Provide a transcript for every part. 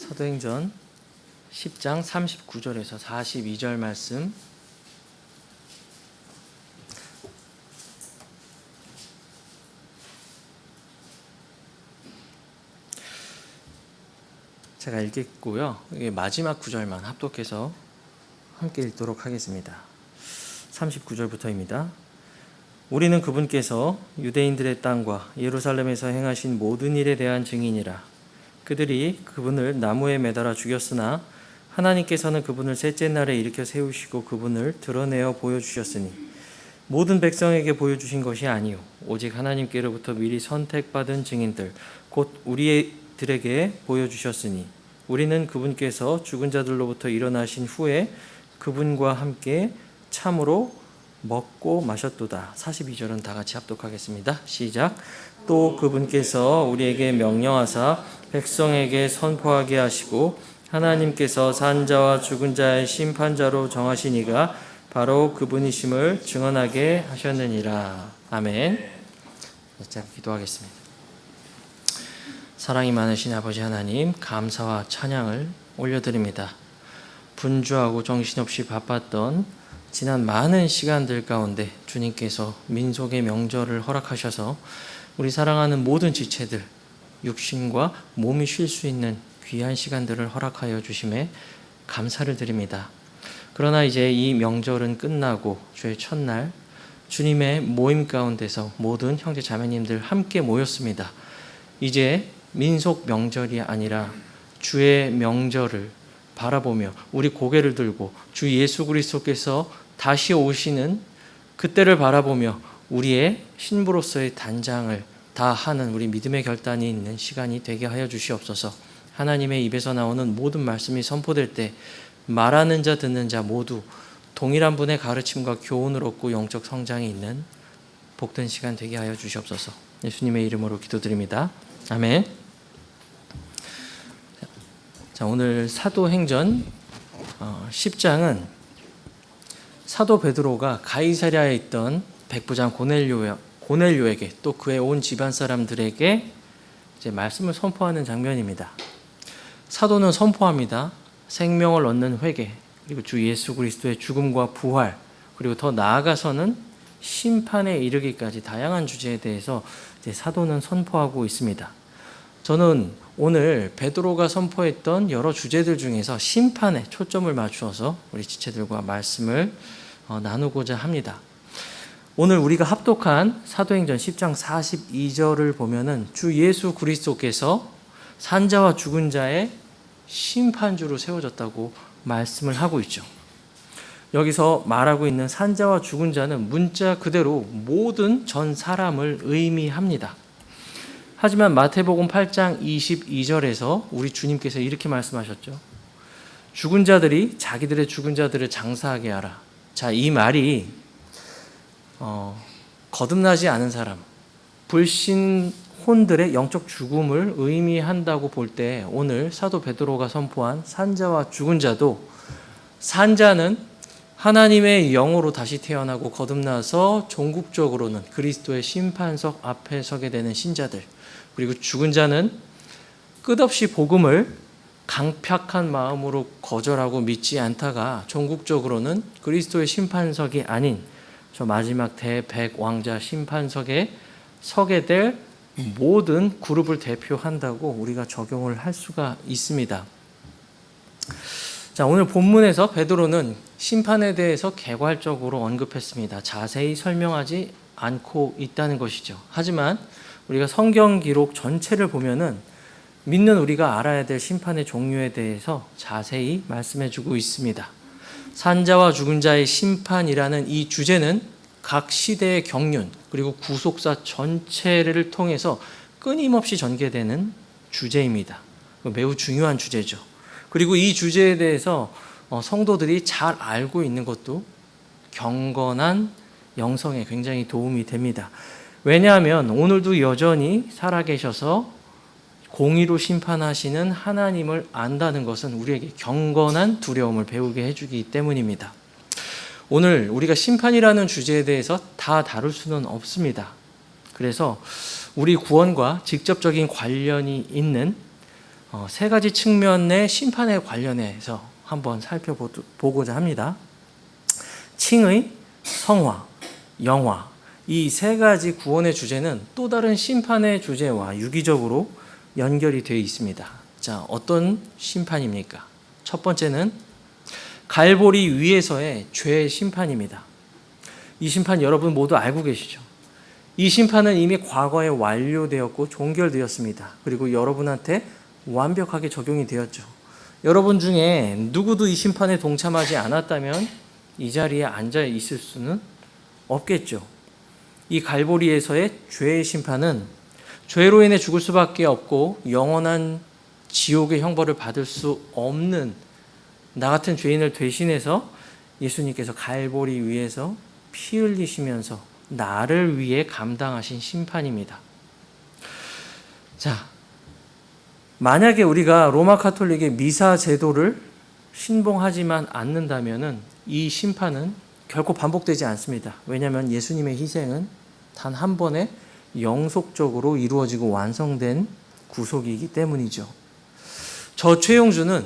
사도행전 10장 39절에서 42절 말씀 제가 읽겠고요. 마지막 구절만 합독해서 함께 읽도록 하겠습니다. 39절부터입니다. 우리는 그분께서 유대인들의 땅과 예루살렘에서 행하신 모든 일에 대한 증인이라. 그들이 그분을 나무에 매달아 죽였으나 하나님께서는 그분을 셋째 날에 일으켜 세우시고 그분을 드러내어 보여주셨으니 모든 백성에게 보여주신 것이 아니요 오직 하나님께로부터 미리 선택받은 증인들 곧 우리들에게 보여주셨으니 우리는 그분께서 죽은 자들로부터 일어나신 후에 그분과 함께 참으로 먹고 마셨도다. 42절은 다 같이 합독하겠습니다. 시작. 또 그분께서 우리에게 명령하사 백성에게 선포하게 하시고 하나님께서 산 자와 죽은 자의 심판자로 정하신 이가 바로 그분이심을 증언하게 하셨느니라. 아멘. 자, 기도하겠습니다. 사랑이 많으신 아버지 하나님, 감사와 찬양을 올려드립니다. 분주하고 정신없이 바빴던 지난 많은 시간들 가운데 주님께서 민속의 명절을 허락하셔서 우리 사랑하는 모든 지체들, 육신과 몸이 쉴 수 있는 귀한 시간들을 허락하여 주심에 감사를 드립니다. 그러나 이제 이 명절은 끝나고 주의 첫날 주님의 모임 가운데서 모든 형제 자매님들 함께 모였습니다. 이제 민속 명절이 아니라 주의 명절을 바라보며 우리 고개를 들고 주 예수 그리스도께서 다시 오시는 그때를 바라보며 우리의 신부로서의 단장을 다 하는 우리 믿음의 결단이 있는 시간이 되게 하여 주시옵소서. 하나님의 입에서 나오는 모든 말씀이 선포될 때 말하는 자 듣는 자 모두 동일한 분의 가르침과 교훈을 얻고 영적 성장이 있는 복된 시간 되게 하여 주시옵소서. 예수님의 이름으로 기도드립니다. 아멘. 자, 오늘 사도행전 10장은 사도 베드로가 가이사랴에 있던 백부장 고넬료에게 또 그의 온 집안 사람들에게 이제 말씀을 선포하는 장면입니다. 사도는 선포합니다. 생명을 얻는 회개, 그리고 주 예수 그리스도의 죽음과 부활, 그리고 더 나아가서는 심판에 이르기까지 다양한 주제에 대해서 이제 사도는 선포하고 있습니다. 저는 오늘 베드로가 선포했던 여러 주제들 중에서 심판에 초점을 맞추어서 우리 지체들과 말씀을 나누고자 합니다. 오늘 우리가 합독한 사도행전 10장 42절을 보면은 주 예수 그리스도께서 산자와 죽은 자의 심판주로 세워졌다고 말씀을 하고 있죠. 여기서 말하고 있는 산자와 죽은 자는 문자 그대로 모든 전 사람을 의미합니다. 하지만 마태복음 8장 22절에서 우리 주님께서 이렇게 말씀하셨죠. 죽은 자들이 자기들의 죽은 자들을 장사하게 하라. 자, 이 말이 거듭나지 않은 사람, 불신혼들의 영적 죽음을 의미한다고 볼 때 오늘 사도 베드로가 선포한 산자와 죽은 자도 산자는 하나님의 영으로 다시 태어나고 거듭나서 종국적으로는 그리스도의 심판석 앞에 서게 되는 신자들, 그리고 죽은 자는 끝없이 복음을 강팍한 마음으로 거절하고 믿지 않다가 종국적으로는 그리스도의 심판석이 아닌 저 마지막 대백왕자 심판석에 서게 될 모든 그룹을 대표한다고 우리가 적용을 할 수가 있습니다. 자, 오늘 본문에서 베드로는 심판에 대해서 개괄적으로 언급했습니다. 자세히 설명하지 않고 있다는 것이죠. 하지만 우리가 성경 기록 전체를 보면은 믿는 우리가 알아야 될 심판의 종류에 대해서 자세히 말씀해주고 있습니다. 산자와 죽은 자의 심판이라는 이 주제는 각 시대의 경륜 그리고 구속사 전체를 통해서 끊임없이 전개되는 주제입니다. 매우 중요한 주제죠. 그리고 이 주제에 대해서 성도들이 잘 알고 있는 것도 경건한 영성에 굉장히 도움이 됩니다. 왜냐하면 오늘도 여전히 살아계셔서 공의로 심판하시는 하나님을 안다는 것은 우리에게 경건한 두려움을 배우게 해주기 때문입니다. 오늘 우리가 심판이라는 주제에 대해서 다 다룰 수는 없습니다. 그래서 우리 구원과 직접적인 관련이 있는 세 가지 측면의 심판에 관련해서 한번 살펴보고자 합니다. 칭의, 성화, 영화, 이 세 가지 구원의 주제는 또 다른 심판의 주제와 유기적으로 연결이 되어 있습니다. 자, 어떤 심판입니까? 첫 번째는 갈보리 위에서의 죄의 심판입니다. 이 심판 여러분 모두 알고 계시죠? 이 심판은 이미 과거에 완료되었고 종결되었습니다. 그리고 여러분한테 완벽하게 적용이 되었죠. 여러분 중에 누구도 이 심판에 동참하지 않았다면 이 자리에 앉아 있을 수는 없겠죠. 이 갈보리에서의 죄의 심판은 죄로 인해 죽을 수밖에 없고 영원한 지옥의 형벌을 받을 수 없는 나 같은 죄인을 대신해서 예수님께서 갈보리 위에서 피 흘리시면서 나를 위해 감당하신 심판입니다. 자, 만약에 우리가 로마 가톨릭의 미사 제도를 신봉하지만 않는다면은 이 심판은 결코 반복되지 않습니다. 왜냐하면 예수님의 희생은 단 한 번에 영속적으로 이루어지고 완성된 구속이기 때문이죠. 저 최용주는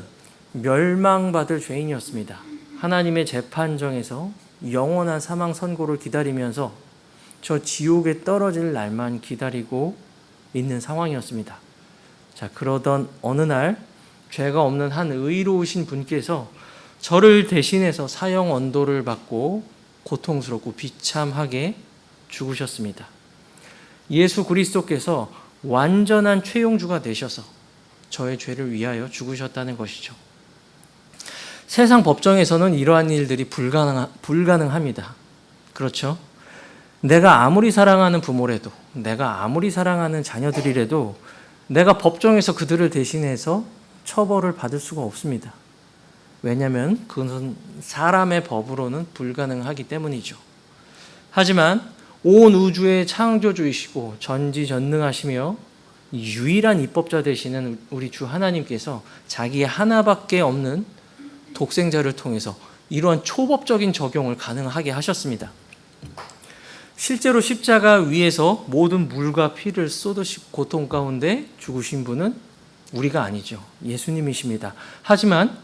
멸망받을 죄인이었습니다. 하나님의 재판정에서 영원한 사망 선고를 기다리면서 저 지옥에 떨어질 날만 기다리고 있는 상황이었습니다. 자, 그러던 어느 날 죄가 없는 한 의로우신 분께서 저를 대신해서 사형 언도를 받고 고통스럽고 비참하게 죽으셨습니다. 예수 그리스도께서 완전한 최용주가 되셔서 저의 죄를 위하여 죽으셨다는 것이죠. 세상 법정에서는 이러한 일들이 불가능합니다. 그렇죠? 내가 아무리 사랑하는 부모라도, 내가 아무리 사랑하는 자녀들이라도 내가 법정에서 그들을 대신해서 처벌을 받을 수가 없습니다. 왜냐하면 그것은 사람의 법으로는 불가능하기 때문이죠. 하지만 온 우주의 창조주이시고 전지전능하시며 유일한 입법자 되시는 우리 주 하나님께서 자기의 하나밖에 없는 독생자를 통해서 이러한 초법적인 적용을 가능하게 하셨습니다. 실제로 십자가 위에서 모든 물과 피를 쏟으시고 고통 가운데 죽으신 분은 우리가 아니죠. 예수님이십니다. 하지만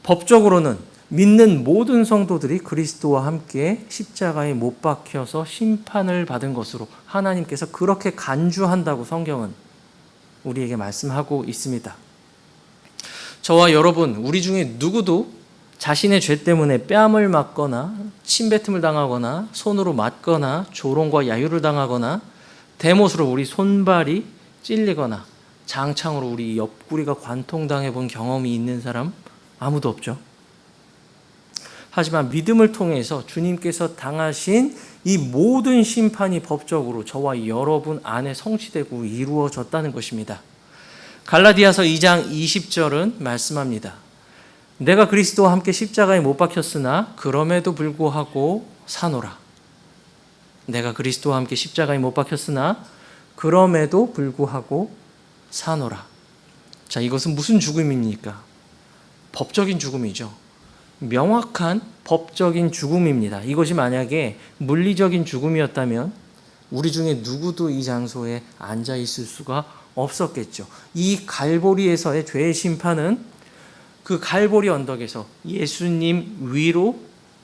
법적으로는 믿는 모든 성도들이 그리스도와 함께 십자가에 못 박혀서 심판을 받은 것으로 하나님께서 그렇게 간주한다고 성경은 우리에게 말씀하고 있습니다. 저와 여러분, 우리 중에 누구도 자신의 죄 때문에 뺨을 맞거나 침뱉음을 당하거나 손으로 맞거나 조롱과 야유를 당하거나 대못으로 우리 손발이 찔리거나 장창으로 우리 옆구리가 관통당해 본 경험이 있는 사람 아무도 없죠. 하지만 믿음을 통해서 주님께서 당하신 이 모든 심판이 법적으로 저와 여러분 안에 성취되고 이루어졌다는 것입니다. 갈라디아서 2장 20절은 말씀합니다. 내가 그리스도와 함께 십자가에 못 박혔으나 그럼에도 불구하고 사노라. 내가 그리스도와 함께 십자가에 못 박혔으나 그럼에도 불구하고 사노라. 자, 이것은 무슨 죽음입니까? 법적인 죽음이죠. 명확한 법적인 죽음입니다. 이것이 만약에 물리적인 죽음이었다면 우리 중에 누구도 이 장소에 앉아 있을 수가 없었겠죠. 이 갈보리에서의 죄의 심판은 그 갈보리 언덕에서 예수님 위로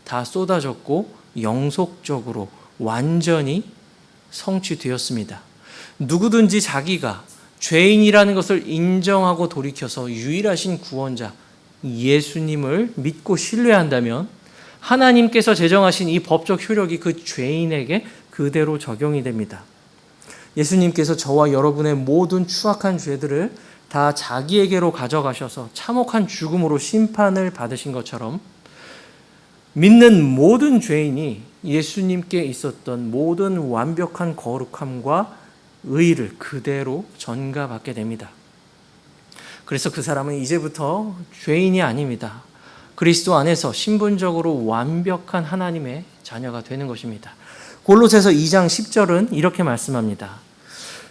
다 쏟아졌고 영속적으로 완전히 성취되었습니다. 누구든지 자기가 죄인이라는 것을 인정하고 돌이켜서 유일하신 구원자 예수님을 믿고 신뢰한다면 하나님께서 제정하신 이 법적 효력이 그 죄인에게 그대로 적용이 됩니다. 예수님께서 저와 여러분의 모든 추악한 죄들을 다 자기에게로 가져가셔서 참혹한 죽음으로 심판을 받으신 것처럼 믿는 모든 죄인이 예수님께 있었던 모든 완벽한 거룩함과 의를 그대로 전가받게 됩니다. 그래서 그 사람은 이제부터 죄인이 아닙니다. 그리스도 안에서 신분적으로 완벽한 하나님의 자녀가 되는 것입니다. 골로새서 2장 10절은 이렇게 말씀합니다.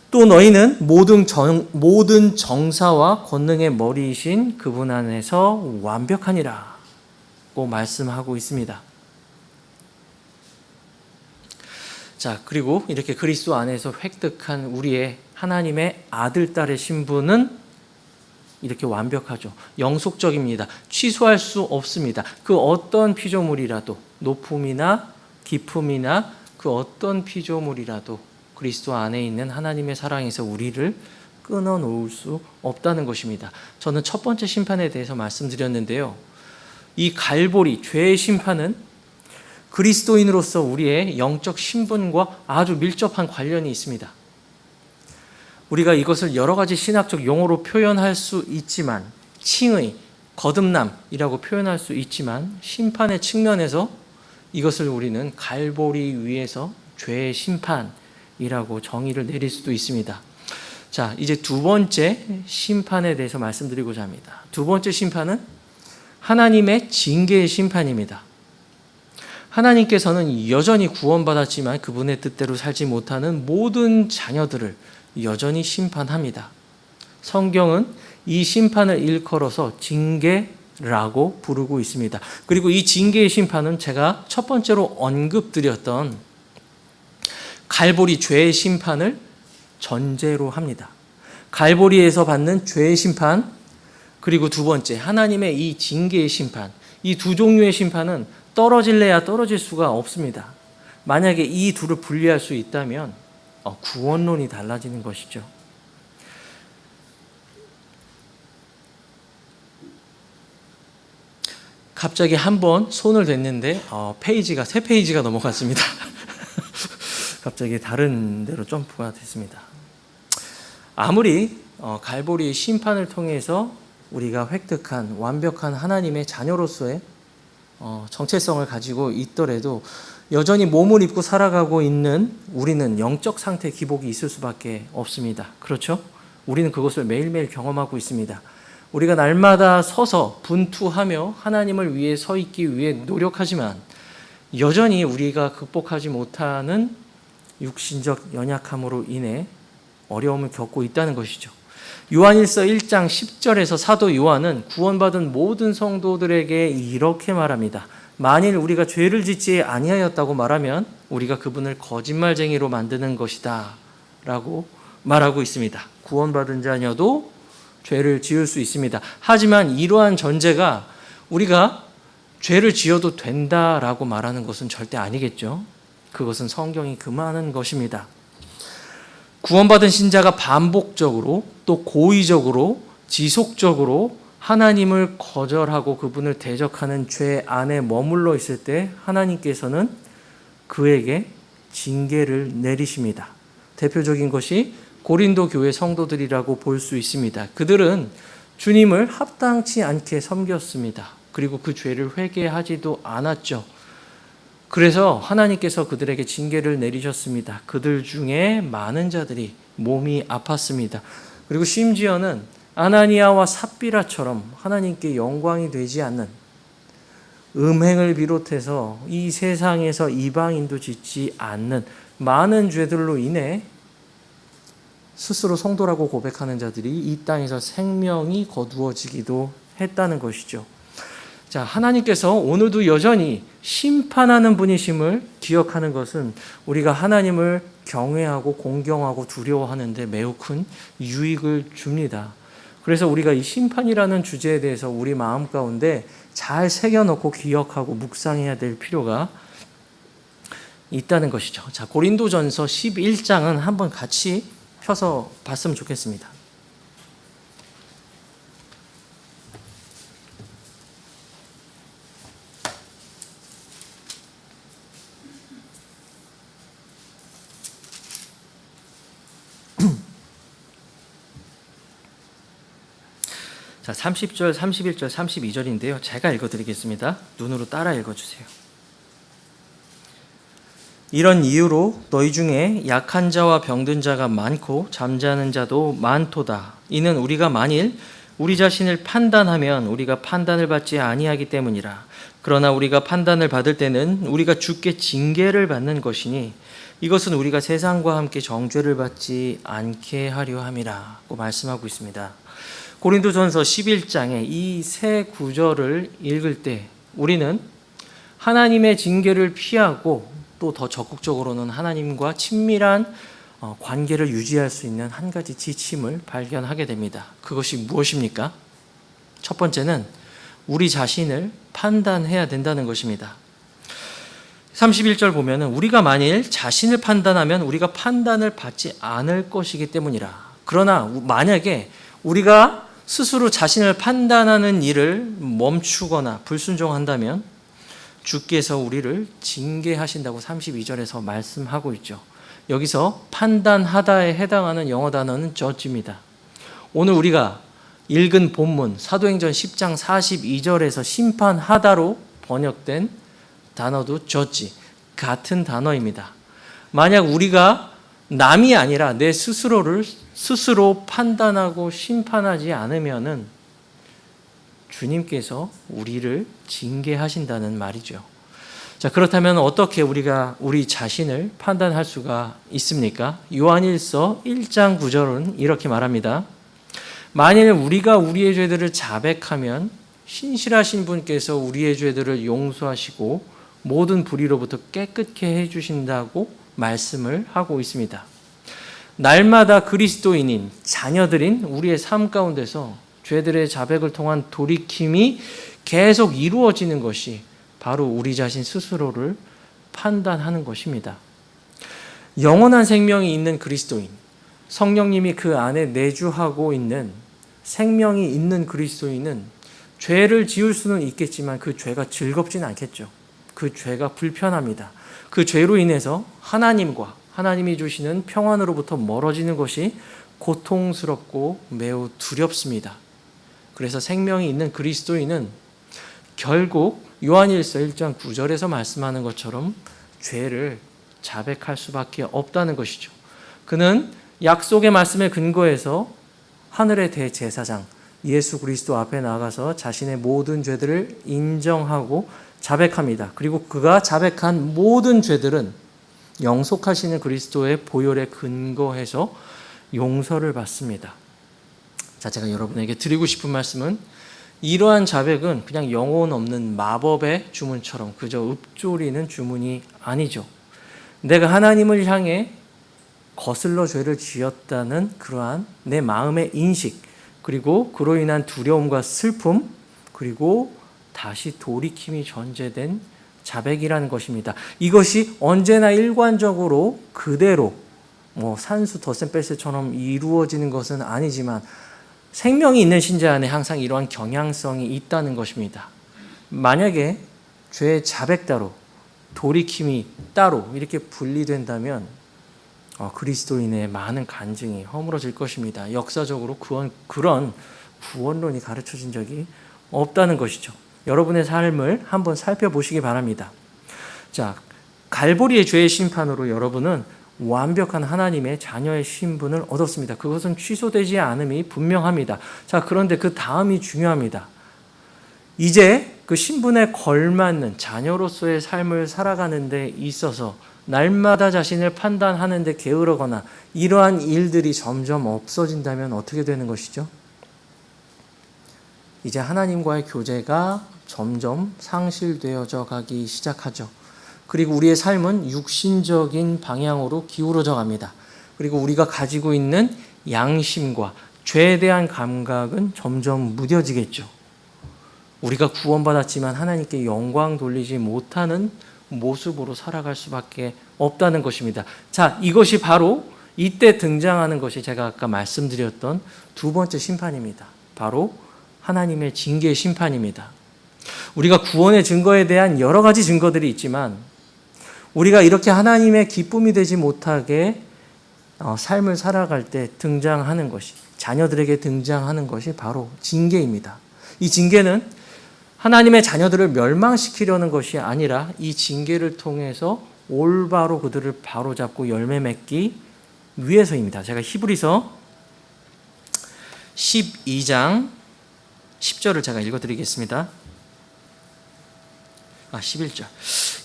또 너희는 모든 정사와 권능의 머리이신 그분 안에서 완벽하니라 고 말씀하고 있습니다. 자, 그리고 이렇게 그리스도 안에서 획득한 우리의 하나님의 아들, 딸의 신분은 이렇게 완벽하죠. 영속적입니다. 취소할 수 없습니다. 그 어떤 피조물이라도, 높음이나 깊음이나 그 어떤 피조물이라도 그리스도 안에 있는 하나님의 사랑에서 우리를 끊어놓을 수 없다는 것입니다. 저는 첫 번째 심판에 대해서 말씀드렸는데요. 이 갈보리, 죄의 심판은 그리스도인으로서 우리의 영적 신분과 아주 밀접한 관련이 있습니다. 우리가 이것을 여러 가지 신학적 용어로 표현할 수 있지만, 칭의, 거듭남이라고 표현할 수 있지만, 심판의 측면에서 이것을 우리는 갈보리 위에서 죄의 심판이라고 정의를 내릴 수도 있습니다. 자, 이제 두 번째 심판에 대해서 말씀드리고자 합니다. 두 번째 심판은 하나님의 징계의 심판입니다. 하나님께서는 여전히 구원받았지만 그분의 뜻대로 살지 못하는 모든 자녀들을 여전히 심판합니다. 성경은 이 심판을 일컬어서 징계라고 부르고 있습니다. 그리고 이 징계의 심판은 제가 첫 번째로 언급드렸던 갈보리 죄의 심판을 전제로 합니다. 갈보리에서 받는 죄의 심판, 그리고 두 번째 하나님의 이 징계의 심판, 이 두 종류의 심판은 떨어질래야 떨어질 수가 없습니다. 만약에 이 둘을 분리할 수 있다면 구원론이 달라지는 것이죠. 갑자기 한번 손을 댔는데 페이지가 세 페이지가 넘어갔습니다. 갑자기 다른 데로 점프가 됐습니다. 아무리 갈보리의 심판을 통해서 우리가 획득한 완벽한 하나님의 자녀로서의 정체성을 가지고 있더라도 여전히 몸을 입고 살아가고 있는 우리는 영적 상태 기복이 있을 수밖에 없습니다. 그렇죠? 우리는 그것을 매일매일 경험하고 있습니다. 우리가 날마다 서서 분투하며 하나님을 위해 서 있기 위해 노력하지만 여전히 우리가 극복하지 못하는 육신적 연약함으로 인해 어려움을 겪고 있다는 것이죠. 요한일서 1장 10절에서 사도 요한은 구원받은 모든 성도들에게 이렇게 말합니다. 만일 우리가 죄를 짓지 아니하였다고 말하면 우리가 그분을 거짓말쟁이로 만드는 것이다 라고 말하고 있습니다. 구원받은 자녀도 죄를 지을 수 있습니다. 하지만 이러한 전제가 우리가 죄를 지어도 된다라고 말하는 것은 절대 아니겠죠. 그것은 성경이 금하는 것입니다. 구원받은 신자가 반복적으로 또 고의적으로 지속적으로 하나님을 거절하고 그분을 대적하는 죄 안에 머물러 있을 때 하나님께서는 그에게 징계를 내리십니다. 대표적인 것이 고린도 교회 성도들이라고 볼 수 있습니다. 그들은 주님을 합당치 않게 섬겼습니다. 그리고 그 죄를 회개하지도 않았죠. 그래서 하나님께서 그들에게 징계를 내리셨습니다. 그들 중에 많은 자들이 몸이 아팠습니다. 그리고 심지어는 아나니아와 삽비라처럼 하나님께 영광이 되지 않는 음행을 비롯해서 이 세상에서 이방인도 짓지 않는 많은 죄들로 인해 스스로 성도라고 고백하는 자들이 이 땅에서 생명이 거두어지기도 했다는 것이죠. 자, 하나님께서 오늘도 여전히 심판하는 분이심을 기억하는 것은 우리가 하나님을 경외하고 공경하고 두려워하는데 매우 큰 유익을 줍니다. 그래서 우리가 이 심판이라는 주제에 대해서 우리 마음 가운데 잘 새겨놓고 기억하고 묵상해야 될 필요가 있다는 것이죠. 자, 고린도전서 11장은 한번 같이 펴서 봤으면 좋겠습니다. 자, 30절, 31절, 32절인데요. 제가 읽어드리겠습니다. 눈으로 따라 읽어주세요. 이런 이유로 너희 중에 약한 자와 병든 자가 많고 잠자는 자도 많도다. 이는 우리가 만일 우리 자신을 판단하면 우리가 판단을 받지 아니하기 때문이라. 그러나 우리가 판단을 받을 때는 우리가 주께 징계를 받는 것이니 이것은 우리가 세상과 함께 정죄를 받지 않게 하려 함이라고 말씀하고 있습니다. 고린도전서 11장의 이 세 구절을 읽을 때 우리는 하나님의 징계를 피하고 또 더 적극적으로는 하나님과 친밀한 관계를 유지할 수 있는 한 가지 지침을 발견하게 됩니다. 그것이 무엇입니까? 첫 번째는 우리 자신을 판단해야 된다는 것입니다. 31절 보면은 우리가 만일 자신을 판단하면 우리가 판단을 받지 않을 것이기 때문이라. 그러나 만약에 우리가 스스로 자신을 판단하는 일을 멈추거나 불순종한다면 주께서 우리를 징계하신다고 32절에서 말씀하고 있죠. 여기서 판단하다에 해당하는 영어 단어는 judge입니다. 오늘 우리가 읽은 본문 사도행전 10장 42절에서 심판하다로 번역된 단어도 judge, 같은 단어입니다. 만약 우리가 남이 아니라 내 스스로를 스스로 판단하고 심판하지 않으면은 주님께서 우리를 징계하신다는 말이죠. 자, 그렇다면 어떻게 우리가 우리 자신을 판단할 수가 있습니까? 요한일서 1장 9절은 이렇게 말합니다. 만일 우리가 우리의 죄들을 자백하면 신실하신 분께서 우리의 죄들을 용서하시고 모든 불의로부터 깨끗게 해주신다고 말씀을 하고 있습니다. 날마다 그리스도인인 자녀들인 우리의 삶 가운데서 죄들의 자백을 통한 돌이킴이 계속 이루어지는 것이 바로 우리 자신 스스로를 판단하는 것입니다. 영원한 생명이 있는 그리스도인, 성령님이 그 안에 내주하고 있는 생명이 있는 그리스도인은 죄를 지을 수는 있겠지만 그 죄가 즐겁지는 않겠죠. 그 죄가 불편합니다. 그 죄로 인해서 하나님과 하나님이 주시는 평안으로부터 멀어지는 것이 고통스럽고 매우 두렵습니다. 그래서 생명이 있는 그리스도인은 결국 요한일서 1장 9절에서 말씀하는 것처럼 죄를 자백할 수밖에 없다는 것이죠. 그는 약속의 말씀에 근거해서 하늘의 대제사장 예수 그리스도 앞에 나가서 자신의 모든 죄들을 인정하고 자백합니다. 그리고 그가 자백한 모든 죄들은 영속하시는 그리스도의 보혈에 근거해서 용서를 받습니다. 자, 제가 여러분에게 드리고 싶은 말씀은 이러한 자백은 그냥 영혼 없는 마법의 주문처럼 그저 읊조리는 주문이 아니죠. 내가 하나님을 향해 거슬러 죄를 지었다는 그러한 내 마음의 인식, 그리고 그로 인한 두려움과 슬픔, 그리고 다시 돌이킴이 전제된 자백이라는 것입니다. 이것이 언제나 일관적으로 그대로 산수 덧셈뺄셈처럼 이루어지는 것은 아니지만 생명이 있는 신자 안에 항상 이러한 경향성이 있다는 것입니다. 만약에 죄의 자백 따로 돌이킴이 따로 이렇게 분리된다면 그리스도인의 많은 간증이 허물어질 것입니다. 역사적으로 그런 구원론이 가르쳐진 적이 없다는 것이죠. 여러분의 삶을 한번 살펴보시기 바랍니다. 자, 갈보리의 죄의 심판으로 여러분은 완벽한 하나님의 자녀의 신분을 얻었습니다. 그것은 취소되지 않음이 분명합니다. 자, 그런데 그 다음이 중요합니다. 이제 그 신분에 걸맞는 자녀로서의 삶을 살아가는 데 있어서 날마다 자신을 판단하는 데 게으르거나 이러한 일들이 점점 없어진다면 어떻게 되는 것이죠? 이제 하나님과의 교제가 점점 상실되어져 가기 시작하죠. 그리고 우리의 삶은 육신적인 방향으로 기울어져 갑니다. 그리고 우리가 가지고 있는 양심과 죄에 대한 감각은 점점 무뎌지겠죠. 우리가 구원받았지만 하나님께 영광 돌리지 못하는 모습으로 살아갈 수밖에 없다는 것입니다. 자, 이것이 바로 이때 등장하는 것이 제가 아까 말씀드렸던 두 번째 심판입니다. 바로 하나님의 징계의 심판입니다. 우리가 구원의 증거에 대한 여러 가지 증거들이 있지만 우리가 이렇게 하나님의 기쁨이 되지 못하게 삶을 살아갈 때 등장하는 것이, 자녀들에게 등장하는 것이 바로 징계입니다. 이 징계는 하나님의 자녀들을 멸망시키려는 것이 아니라 이 징계를 통해서 올바로 그들을 바로잡고 열매 맺기 위해서입니다. 제가 히브리서 12장 10절을 제가 읽어드리겠습니다. 11절.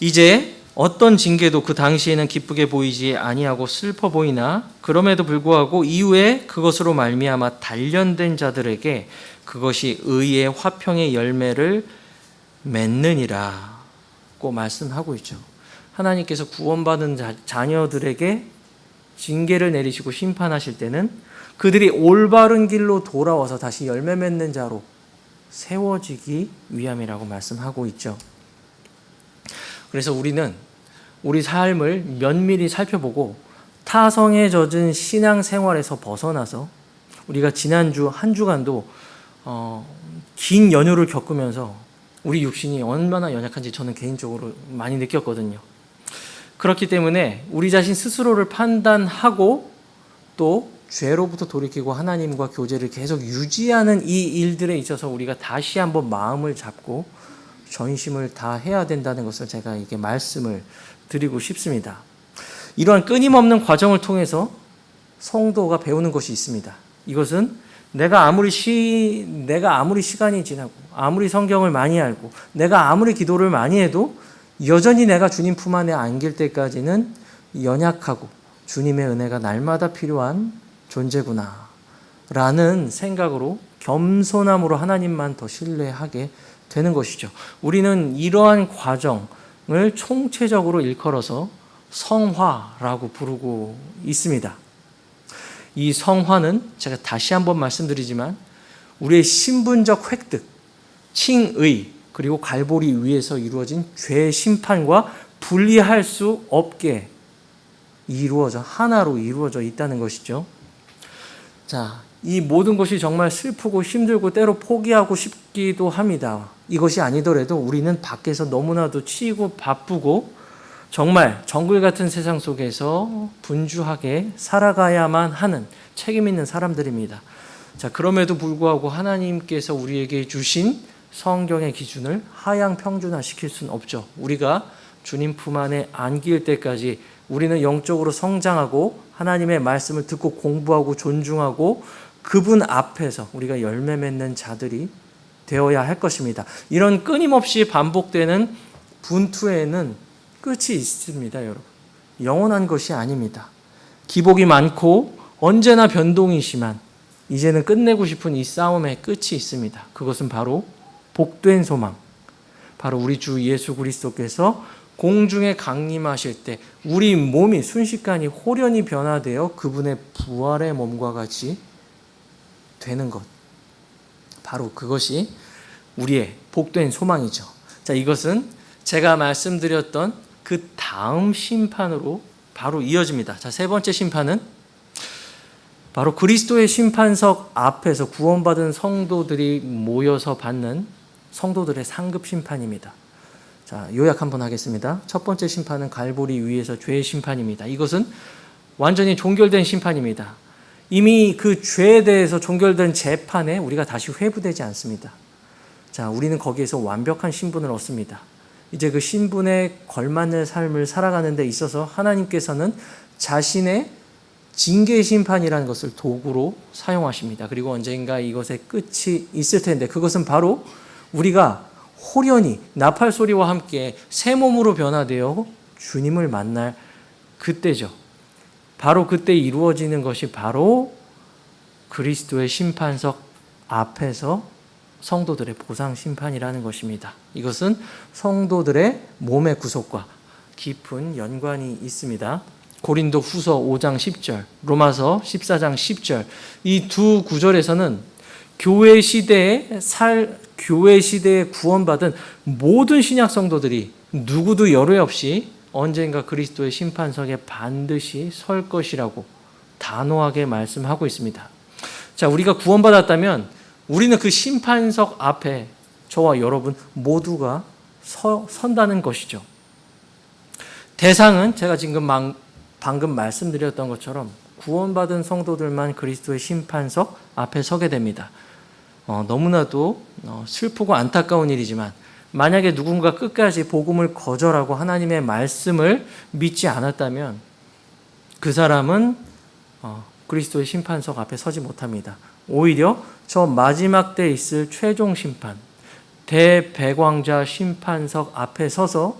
이제 어떤 징계도 그 당시에는 기쁘게 보이지 아니하고 슬퍼 보이나 그럼에도 불구하고 이후에 그것으로 말미암아 단련된 자들에게 그것이 의의 화평의 열매를 맺느니라고 말씀하고 있죠. 하나님께서 구원받은 자녀들에게 징계를 내리시고 심판하실 때는 그들이 올바른 길로 돌아와서 다시 열매 맺는 자로 세워지기 위함이라고 말씀하고 있죠. 그래서 우리는 우리 삶을 면밀히 살펴보고 타성에 젖은 신앙생활에서 벗어나서 우리가 지난주 한 주간도 긴 연휴를 겪으면서 우리 육신이 얼마나 연약한지 저는 개인적으로 많이 느꼈거든요. 그렇기 때문에 우리 자신 스스로를 판단하고 또 죄로부터 돌이키고 하나님과 교제를 계속 유지하는 이 일들에 있어서 우리가 다시 한번 마음을 잡고 전심을 다해야 된다는 것을 제가 이게 말씀을 드리고 싶습니다. 이러한 끊임없는 과정을 통해서 성도가 배우는 것이 있습니다. 이것은 내가 아무리 시간이 지나고 아무리 성경을 많이 알고 내가 아무리 기도를 많이 해도 여전히 내가 주님 품 안에 안길 때까지는 연약하고 주님의 은혜가 날마다 필요한 존재구나 라는 생각으로 겸손함으로 하나님만 더 신뢰하게 되는 것이죠. 우리는 이러한 과정을 총체적으로 일컬어서 성화라고 부르고 있습니다. 이 성화는 제가 다시 한번 말씀드리지만 우리의 신분적 획득, 칭의, 그리고 갈보리 위에서 이루어진 죄 심판과 분리할 수 없게 하나로 이루어져 있다는 것이죠. 자, 이 모든 것이 정말 슬프고 힘들고 때로 포기하고 싶기도 합니다. 이것이 아니더라도 우리는 밖에서 너무나도 치이고 바쁘고 정말 정글 같은 세상 속에서 분주하게 살아가야만 하는 책임 있는 사람들입니다. 자, 그럼에도 불구하고 하나님께서 우리에게 주신 성경의 기준을 하향 평준화시킬 수는 없죠. 우리가 주님 품 안에 안길 때까지 우리는 영적으로 성장하고 하나님의 말씀을 듣고 공부하고 존중하고 그분 앞에서 우리가 열매 맺는 자들이 되어야 할 것입니다. 이런 끊임없이 반복되는 분투에는 끝이 있습니다, 여러분. 영원한 것이 아닙니다. 기복이 많고 언제나 변동이 심한 이제는 끝내고 싶은 이 싸움의 끝이 있습니다. 그것은 바로 복된 소망, 바로 우리 주 예수 그리스도께서 공중에 강림하실 때 우리 몸이 순식간에 홀연히 변화되어 그분의 부활의 몸과 같이 되는 것, 바로 그것이 우리의 복된 소망이죠. 자, 이것은 제가 말씀드렸던 그 다음 심판으로 바로 이어집니다. 자, 세 번째 심판은 바로 그리스도의 심판석 앞에서 구원받은 성도들이 모여서 받는 성도들의 상급 심판입니다. 자, 요약 한번 하겠습니다. 첫 번째 심판은 갈보리 위에서 죄의 심판입니다. 이것은 완전히 종결된 심판입니다. 이미 그 죄에 대해서 종결된 재판에 우리가 다시 회부되지 않습니다. 자, 우리는 거기에서 완벽한 신분을 얻습니다. 이제 그 신분에 걸맞는 삶을 살아가는 데 있어서 하나님께서는 자신의 징계 심판이라는 것을 도구로 사용하십니다. 그리고 언젠가 이것의 끝이 있을 텐데 그것은 바로 우리가 홀연히 나팔 소리와 함께 새 몸으로 변화되어 주님을 만날 그때죠. 바로 그때 이루어지는 것이 바로 그리스도의 심판석 앞에서 성도들의 보상 심판이라는 것입니다. 이것은 성도들의 몸의 구속과 깊은 연관이 있습니다. 고린도 후서 5장 10절, 로마서 14장 10절 이 두 구절에서는 교회 시대에 구원받은 모든 신약 성도들이 누구도 열외 없이 언젠가 그리스도의 심판석에 반드시 설 것이라고 단호하게 말씀하고 있습니다. 자, 우리가 구원받았다면 우리는 그 심판석 앞에 저와 여러분 모두가 선다는 것이죠. 대상은 제가 지금 방금 말씀드렸던 것처럼 구원받은 성도들만 그리스도의 심판석 앞에 서게 됩니다. 너무나도 슬프고 안타까운 일이지만 만약에 누군가 끝까지 복음을 거절하고 하나님의 말씀을 믿지 않았다면 그 사람은 그리스도의 심판석 앞에 서지 못합니다. 오히려 저 마지막 때 있을 최종 심판, 대배광자 심판석 앞에 서서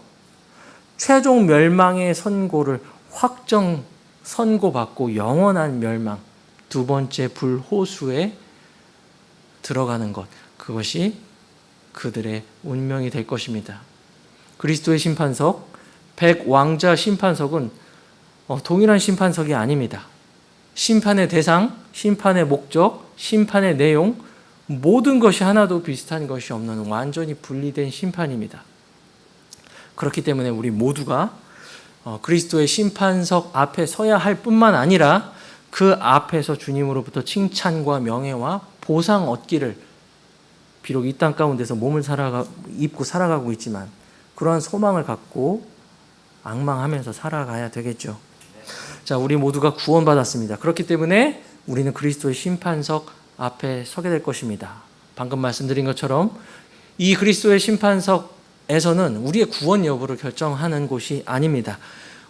최종 멸망의 선고를 확정 선고받고 영원한 멸망, 두 번째 불호수에 들어가는 것, 그것이 그들의 운명이 될 것입니다. 그리스도의 심판석, 백왕자 심판석은 동일한 심판석이 아닙니다. 심판의 대상, 심판의 목적, 심판의 내용, 모든 것이 하나도 비슷한 것이 없는 완전히 분리된 심판입니다. 그렇기 때문에 우리 모두가 그리스도의 심판석 앞에 서야 할 뿐만 아니라 그 앞에서 주님으로부터 칭찬과 명예와 보상 얻기를, 비록 이 땅 가운데서 몸을 입고 살아가고 있지만 그러한 소망을 갖고 앙망하면서 살아가야 되겠죠. 자, 우리 모두가 구원받았습니다. 그렇기 때문에 우리는 그리스도의 심판석 앞에 서게 될 것입니다. 방금 말씀드린 것처럼 이 그리스도의 심판석에서는 우리의 구원 여부를 결정하는 곳이 아닙니다.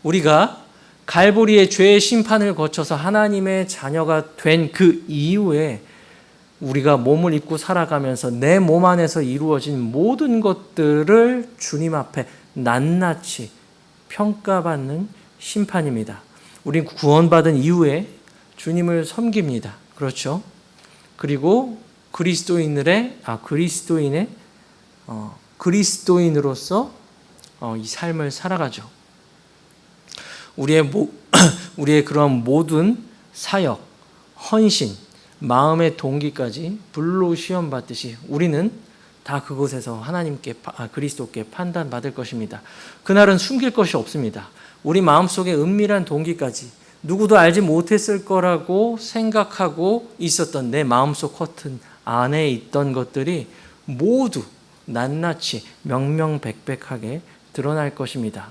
우리가 갈보리의 죄의 심판을 거쳐서 하나님의 자녀가 된 그 이후에 우리가 몸을 입고 살아가면서 내 몸 안에서 이루어진 모든 것들을 주님 앞에 낱낱이 평가받는 심판입니다. 우린 구원받은 이후에 주님을 섬깁니다. 그렇죠? 그리고 그리스도인으로서 이 삶을 살아가죠. 우리의 그런 모든 사역, 헌신, 마음의 동기까지 불로 시험 받듯이 우리는 다 그곳에서 그리스도께 판단받을 것입니다. 그날은 숨길 것이 없습니다. 우리 마음속에 은밀한 동기까지 누구도 알지 못했을 거라고 생각하고 있었던 내 마음속 커튼 안에 있던 것들이 모두 낱낱이 명명백백하게 드러날 것입니다.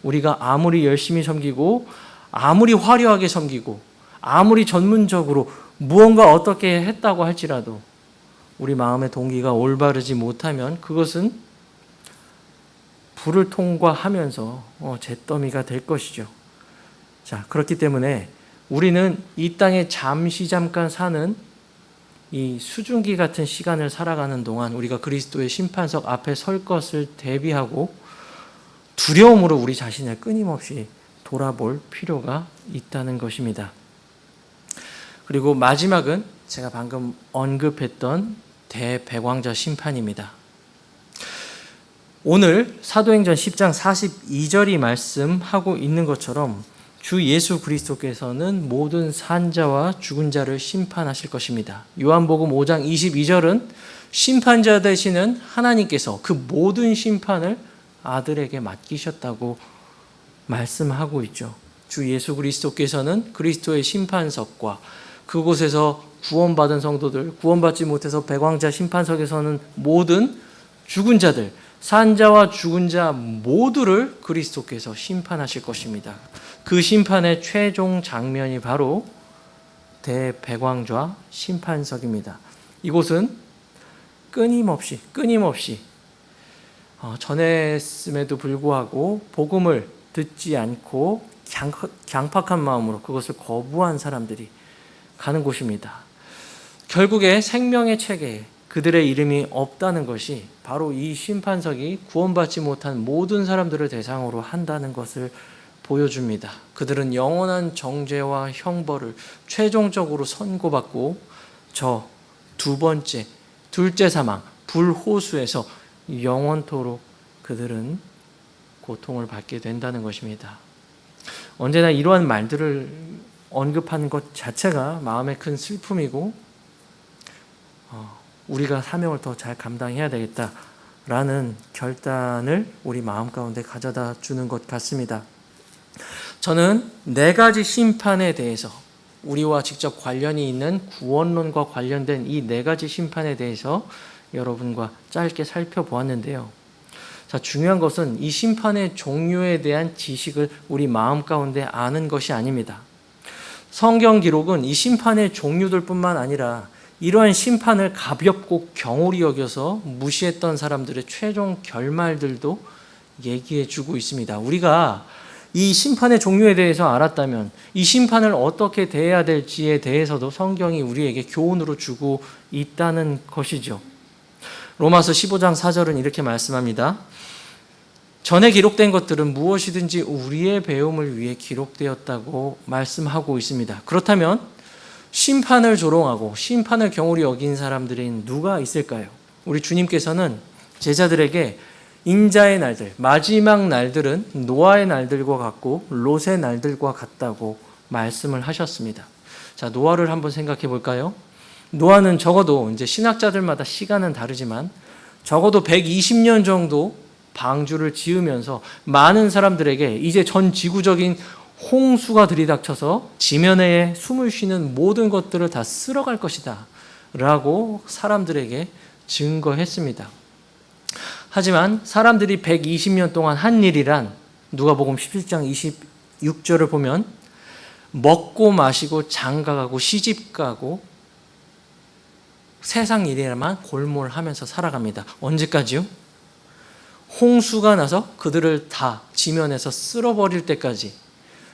우리가 아무리 열심히 섬기고 아무리 화려하게 섬기고 아무리 전문적으로 무언가 어떻게 했다고 할지라도 우리 마음의 동기가 올바르지 못하면 그것은 불을 통과하면서 잿더미가 될 것이죠. 자, 그렇기 때문에 우리는 이 땅에 잠깐 사는 이 수증기 같은 시간을 살아가는 동안 우리가 그리스도의 심판석 앞에 설 것을 대비하고 두려움으로 우리 자신을 끊임없이 돌아볼 필요가 있다는 것입니다. 그리고 마지막은 제가 방금 언급했던 대백왕자 심판입니다. 오늘 사도행전 10장 42절이 말씀하고 있는 것처럼 주 예수 그리스도께서는 모든 산자와 죽은 자를 심판하실 것입니다. 요한복음 5장 22절은 심판자 되시는 하나님께서 그 모든 심판을 아들에게 맡기셨다고 말씀하고 있죠. 주 예수 그리스도께서는 그리스도의 심판석과 그곳에서 구원받은 성도들, 구원받지 못해서 백왕자 심판석에서는 모든 죽은 자들, 산자와 죽은 자 모두를 그리스도께서 심판하실 것입니다. 그 심판의 최종 장면이 바로 대백왕좌 심판석입니다. 이곳은 끊임없이 전했음에도 불구하고 복음을 듣지 않고 강팍한 마음으로 그것을 거부한 사람들이 가는 곳입니다. 결국에 생명의 체계에 그들의 이름이 없다는 것이 바로 이 심판석이 구원받지 못한 모든 사람들을 대상으로 한다는 것을 보여줍니다. 그들은 영원한 정죄와 형벌을 최종적으로 선고받고 저 둘째 사망, 불호수에서 영원토록 그들은 고통을 받게 된다는 것입니다. 언제나 이러한 말들을 언급하는 것 자체가 마음의 큰 슬픔이고 우리가 사명을 더 잘 감당해야 되겠다라는 결단을 우리 마음 가운데 가져다 주는 것 같습니다. 저는 4가지 심판에 대해서 우리와 직접 관련이 있는 구원론과 관련된 이 4가지 심판에 대해서 여러분과 짧게 살펴보았는데요. 자, 중요한 것은 이 심판의 종류에 대한 지식을 우리 마음 가운데 아는 것이 아닙니다. 성경 기록은 이 심판의 종류들뿐만 아니라 이러한 심판을 가볍고 경홀히 여겨서 무시했던 사람들의 최종 결말들도 얘기해 주고 있습니다. 우리가 이 심판의 종류에 대해서 알았다면 이 심판을 어떻게 대해야 될지에 대해서도 성경이 우리에게 교훈으로 주고 있다는 것이죠. 로마서 15장 4절은 이렇게 말씀합니다. 전에 기록된 것들은 무엇이든지 우리의 배움을 위해 기록되었다고 말씀하고 있습니다. 그렇다면 심판을 조롱하고 심판을 경홀히 여긴 사람들인 누가 있을까요? 우리 주님께서는 제자들에게 인자의 날들, 마지막 날들은 노아의 날들과 같고 롯의 날들과 같다고 말씀을 하셨습니다. 자, 노아를 한번 생각해 볼까요? 노아는 적어도 이제 신학자들마다 시간은 다르지만 적어도 120년 정도 방주를 지으면서 많은 사람들에게 이제 전 지구적인 홍수가 들이닥쳐서 지면에 숨을 쉬는 모든 것들을 다 쓸어갈 것이다 라고 사람들에게 증거했습니다. 하지만 사람들이 120년 동안 한 일이란 누가복음 17장 26절을 보면 먹고 마시고 장가가고 시집가고 세상 일에만 골몰하면서 살아갑니다. 언제까지요? 홍수가 나서 그들을 다 지면에서 쓸어버릴 때까지.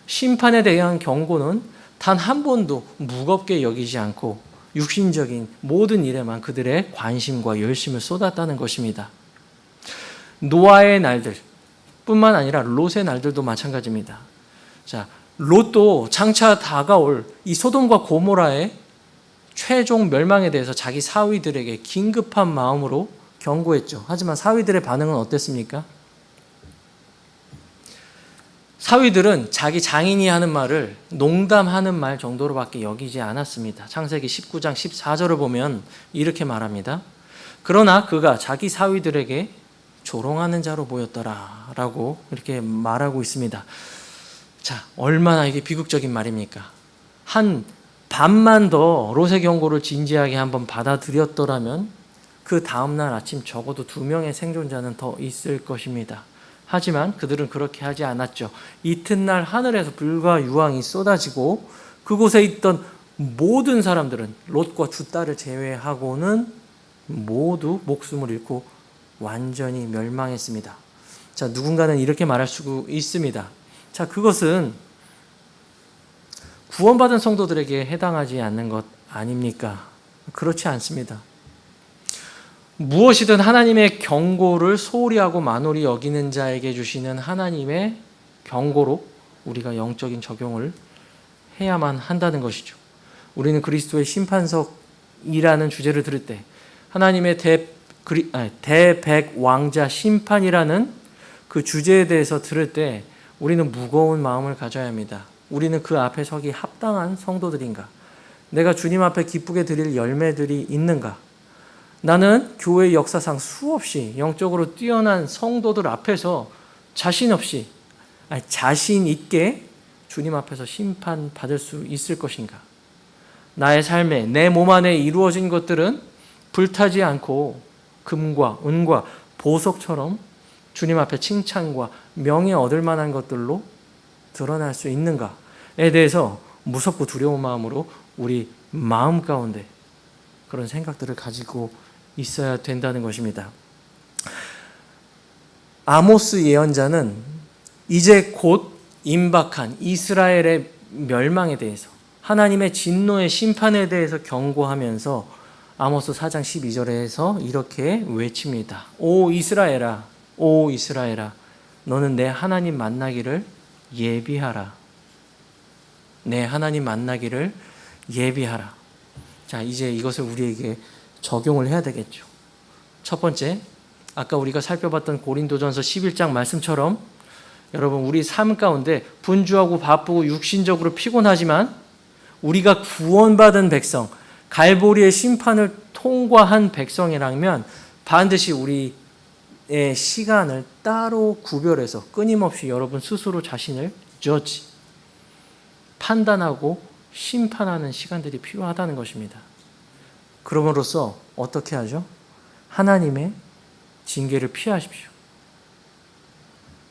심판에 대한 경고는 단 한 번도 무겁게 여기지 않고 육신적인 모든 일에만 그들의 관심과 열심을 쏟았다는 것입니다. 노아의 날들 뿐만 아니라 롯의 날들도 마찬가지입니다. 자, 롯도 장차 다가올 이 소돔과 고모라의 최종 멸망에 대해서 자기 사위들에게 긴급한 마음으로 경고했죠. 하지만 사위들의 반응은 어땠습니까? 사위들은 자기 장인이 하는 말을 농담하는 말 정도로밖에 여기지 않았습니다. 창세기 19장 14절을 보면 이렇게 말합니다. 그러나 그가 자기 사위들에게 조롱하는 자로 보였더라 라고 이렇게 말하고 있습니다. 자, 얼마나 이게 비극적인 말입니까? 한 반만 더 롯의 경고를 진지하게 한번 받아들였더라면 그 다음날 아침 적어도 2명의 생존자는 더 있을 것입니다. 하지만 그들은 그렇게 하지 않았죠. 이튿날 하늘에서 불과 유황이 쏟아지고 그곳에 있던 모든 사람들은 롯과 두 딸을 제외하고는 모두 목숨을 잃고 완전히 멸망했습니다. 자, 누군가는 이렇게 말할 수 있습니다. 자, 그것은 구원받은 성도들에게 해당하지 않는 것 아닙니까? 그렇지 않습니다. 무엇이든 하나님의 경고를 소홀히 하고 만홀히 여기는 자에게 주시는 하나님의 경고로 우리가 영적인 적용을 해야만 한다는 것이죠. 우리는 그리스도의 심판석이라는 주제를 들을 때 하나님의 대백왕자 심판이라는 그 주제에 대해서 들을 때 우리는 무거운 마음을 가져야 합니다. 우리는 그 앞에 서기 합당한 성도들인가? 내가 주님 앞에 기쁘게 드릴 열매들이 있는가? 나는 교회 역사상 수없이 영적으로 뛰어난 성도들 앞에서 자신 있게 주님 앞에서 심판받을 수 있을 것인가? 나의 삶에 내 몸 안에 이루어진 것들은 불타지 않고 금과 은과 보석처럼 주님 앞에 칭찬과 명예 얻을 만한 것들로 드러날 수 있는가에 대해서 무섭고 두려운 마음으로 우리 마음 가운데 그런 생각들을 가지고 있어야 된다는 것입니다. 아모스 예언자는 이제 곧 임박한 이스라엘의 멸망에 대해서 하나님의 진노의 심판에 대해서 경고하면서 아모스 4장 12절에서 이렇게 외칩니다. 오 이스라엘아, 오 이스라엘아, 너는 내 하나님 만나기를 예비하라. 내 하나님 만나기를 예비하라. 자, 이제 이것을 우리에게 적용을 해야 되겠죠. 첫 번째, 아까 우리가 살펴봤던 고린도전서 11장 말씀처럼 여러분 우리 삶 가운데 분주하고 바쁘고 육신적으로 피곤하지만 우리가 구원받은 백성, 갈보리의 심판을 통과한 백성이라면 반드시 우리의 시간을 따로 구별해서 끊임없이 여러분 스스로 자신을 저지, 판단하고 심판하는 시간들이 필요하다는 것입니다. 그럼으로써 어떻게 하죠? 하나님의 징계를 피하십시오.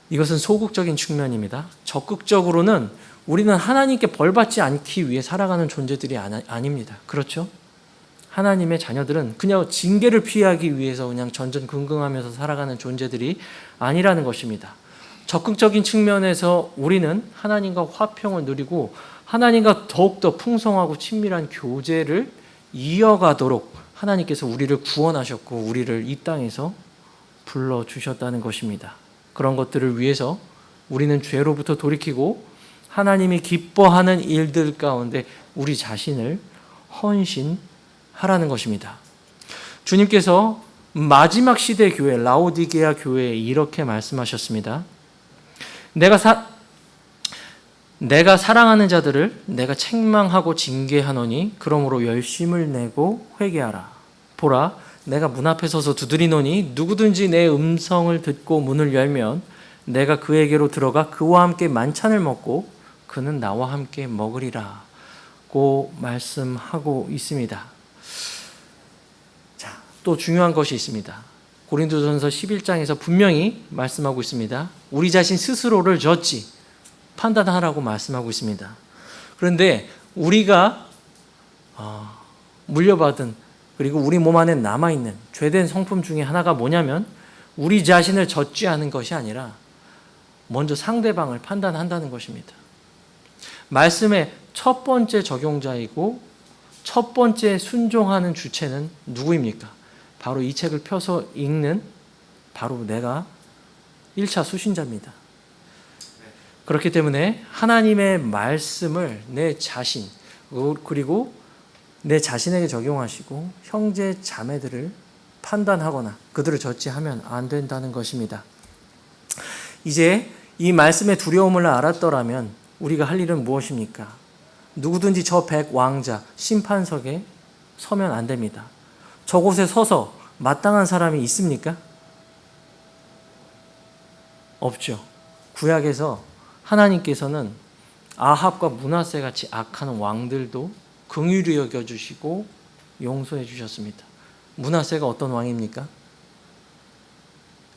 이것은 소극적인 측면입니다. 적극적으로는 우리는 하나님께 벌받지 않기 위해 살아가는 존재들이 아닙니다. 그렇죠? 하나님의 자녀들은 그냥 징계를 피하기 위해서 그냥 전전긍긍하면서 살아가는 존재들이 아니라는 것입니다. 적극적인 측면에서 우리는 하나님과 화평을 누리고 하나님과 더욱더 풍성하고 친밀한 교제를 이어가도록 하나님께서 우리를 구원하셨고 우리를 이 땅에서 불러주셨다는 것입니다. 그런 것들을 위해서 우리는 죄로부터 돌이키고 하나님이 기뻐하는 일들 가운데 우리 자신을 헌신하라는 것입니다. 주님께서 마지막 시대 교회 라오디게아 교회에 이렇게 말씀하셨습니다. 내가 사랑하는 자들을 내가 책망하고 징계하노니 그러므로 열심을 내고 회개하라. 보라, 내가 문 앞에 서서 두드리노니 누구든지 내 음성을 듣고 문을 열면 내가 그에게로 들어가 그와 함께 만찬을 먹고 그는 나와 함께 먹으리라고 말씀하고 있습니다. 자, 또 중요한 것이 있습니다. 고린도전서 11장에서 분명히 말씀하고 있습니다. 우리 자신 스스로를 졌지 판단하라고 말씀하고 있습니다. 그런데 우리가 물려받은 그리고 우리 몸 안에 남아있는 죄된 성품 중에 하나가 뭐냐면 우리 자신을 젖죄하는 것이 아니라 먼저 상대방을 판단한다는 것입니다. 말씀의 첫 번째 적용자이고 첫 번째 순종하는 주체는 누구입니까? 바로 이 책을 펴서 읽는 바로 내가 1차 수신자입니다. 그렇기 때문에 하나님의 말씀을 내 자신 그리고 내 자신에게 적용하시고 형제 자매들을 판단하거나 그들을 젖죄하면 안 된다는 것입니다. 이제 이 말씀의 두려움을 알았더라면 우리가 할 일은 무엇입니까? 누구든지 저 백왕자 심판석에 서면 안 됩니다. 저곳에 서서 마땅한 사람이 있습니까? 없죠. 구약에서 하나님께서는 아합과 므낫세 같이 악한 왕들도 긍휼히 여겨주시고 용서해 주셨습니다. 므낫세가 어떤 왕입니까?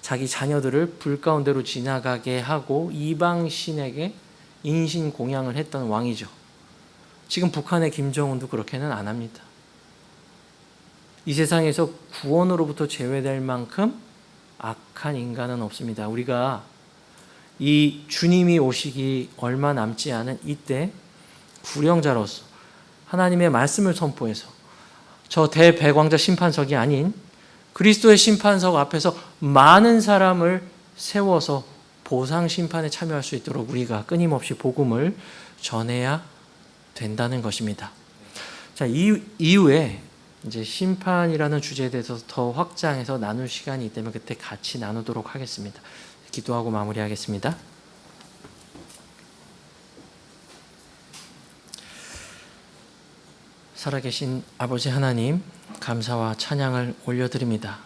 자기 자녀들을 불 가운데로 지나가게 하고 이방신에게 인신공양을 했던 왕이죠. 지금 북한의 김정은도 그렇게는 안 합니다. 이 세상에서 구원으로부터 제외될 만큼 악한 인간은 없습니다. 우리가 이 주님이 오시기 얼마 남지 않은 이때 구령자로서 하나님의 말씀을 선포해서 저 대백왕자 심판석이 아닌 그리스도의 심판석 앞에서 많은 사람을 세워서 보상 심판에 참여할 수 있도록 우리가 끊임없이 복음을 전해야 된다는 것입니다. 자, 이후에 이제 심판이라는 주제에 대해서 더 확장해서 나눌 시간이 있다면 그때 같이 나누도록 하겠습니다. 기도하고 마무리하겠습니다. 살아계신 아버지 하나님, 감사와 찬양을 올려드립니다.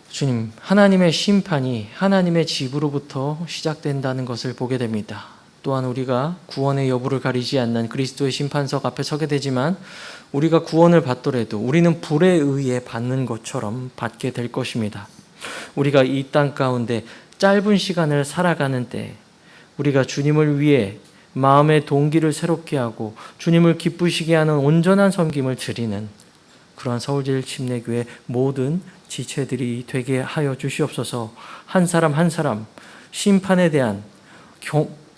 주님, 하나님의 심판이 하나님의 집으로부터 시작된다는 것을 보게 됩니다. 또한 우리가 구원의 여부를 가리지 않는 그리스도의 심판석 앞에 서게 되지만 우리가 구원을 받더라도 우리는 불에 의해 받는 것처럼 받게 될 것입니다. 우리가 이 땅 가운데 짧은 시간을 살아가는 때 우리가 주님을 위해 마음의 동기를 새롭게 하고 주님을 기쁘시게 하는 온전한 섬김을 드리는 그러한 서울제일 침례교회 모든 지체들이 되게 하여 주시옵소서. 한 사람 한 사람 심판에 대한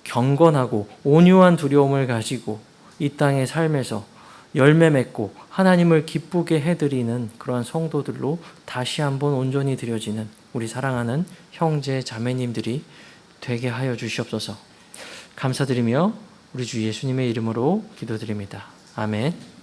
경건하고 온유한 두려움을 가지고 이 땅의 삶에서 열매 맺고 하나님을 기쁘게 해드리는 그러한 성도들로 다시 한번 온전히 드려지는 우리 사랑하는 형제 자매님들이 되게 하여 주시옵소서. 감사드리며 우리 주 예수님의 이름으로 기도드립니다. 아멘.